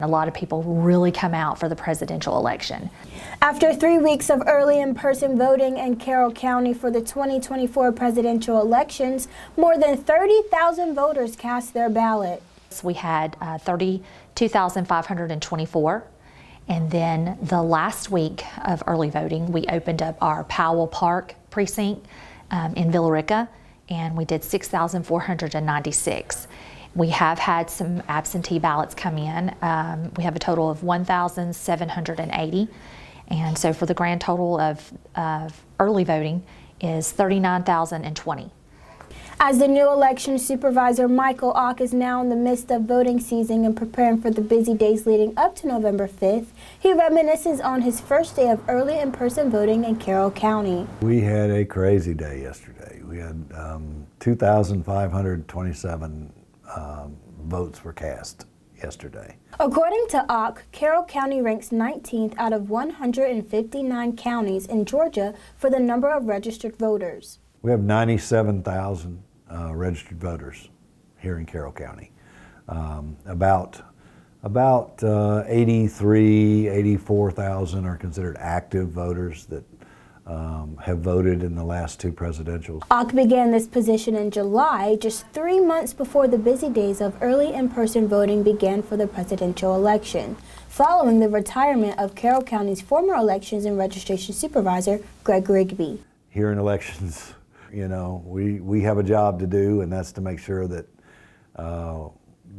A lot of people really come out for the presidential election. After 3 weeks of early in-person voting in Carroll County for the 2024 presidential elections, more than 30,000 voters cast their ballot. We had 32,524, and then the last week of early voting, we opened up our Powell Park precinct in Villa Rica, and we did 6,496. We have had some absentee ballots come in. We have a total of 1,780. And so for the grand total of early voting is 39,020. As the new Elections Supervisor Michael Ock is now in the midst of voting season and preparing for the busy days leading up to November 5th, he reminisces on his first day of early in-person voting in Carroll County. We had a crazy day yesterday. We had 2,527 votes were cast yesterday. According to Ock, Carroll County ranks 19th out of 159 counties in Georgia for the number of registered voters. We have 97,000 registered voters here in Carroll County. About 84,000 are considered active voters that have voted in the last two presidentials. Ock began this position in July, just 3 months before the busy days of early in-person voting began for the presidential election, following the retirement of Carroll County's former elections and registration supervisor, Greg Rigby. Here in elections, you know, we have a job to do, and that's to make sure that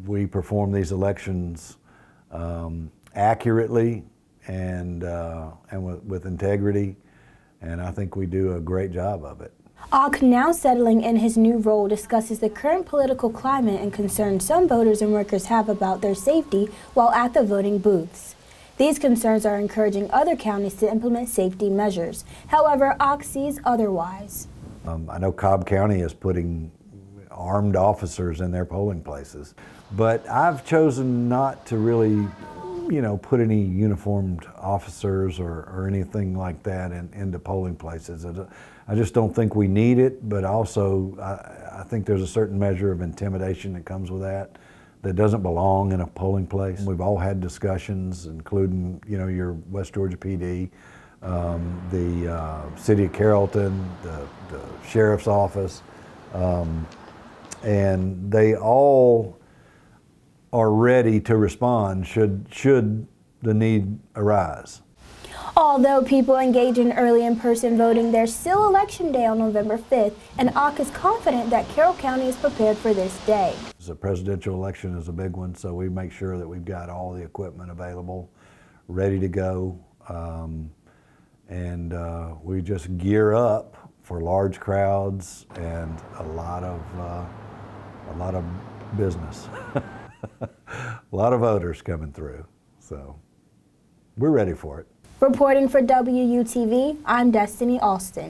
we perform these elections accurately and with integrity. And I think we do a great job of it. Ock, now settling in his new role, discusses the current political climate and concerns some voters and workers have about their safety while at the voting booths. These concerns are encouraging other counties to implement safety measures. However, Ock sees otherwise. I know Cobb County is putting armed officers in their polling places, but I've chosen not to really put any uniformed officers or anything like that into polling places. I just don't think we need it, but also I think there's a certain measure of intimidation that comes with that doesn't belong in a polling place. We've all had discussions, including your West Georgia PD, the City of Carrollton, the Sheriff's Office, and they all are ready to respond should the need arise. Although people engage in early in-person voting, there's still Election Day on November 5th, and Ock is confident that Carroll County is prepared for this day. The presidential election is a big one, so we make sure that we've got all the equipment available, ready to go, and we just gear up for large crowds and a lot of business. A lot of voters coming through, so we're ready for it. Reporting for WUTV, I'm Destiny Alston.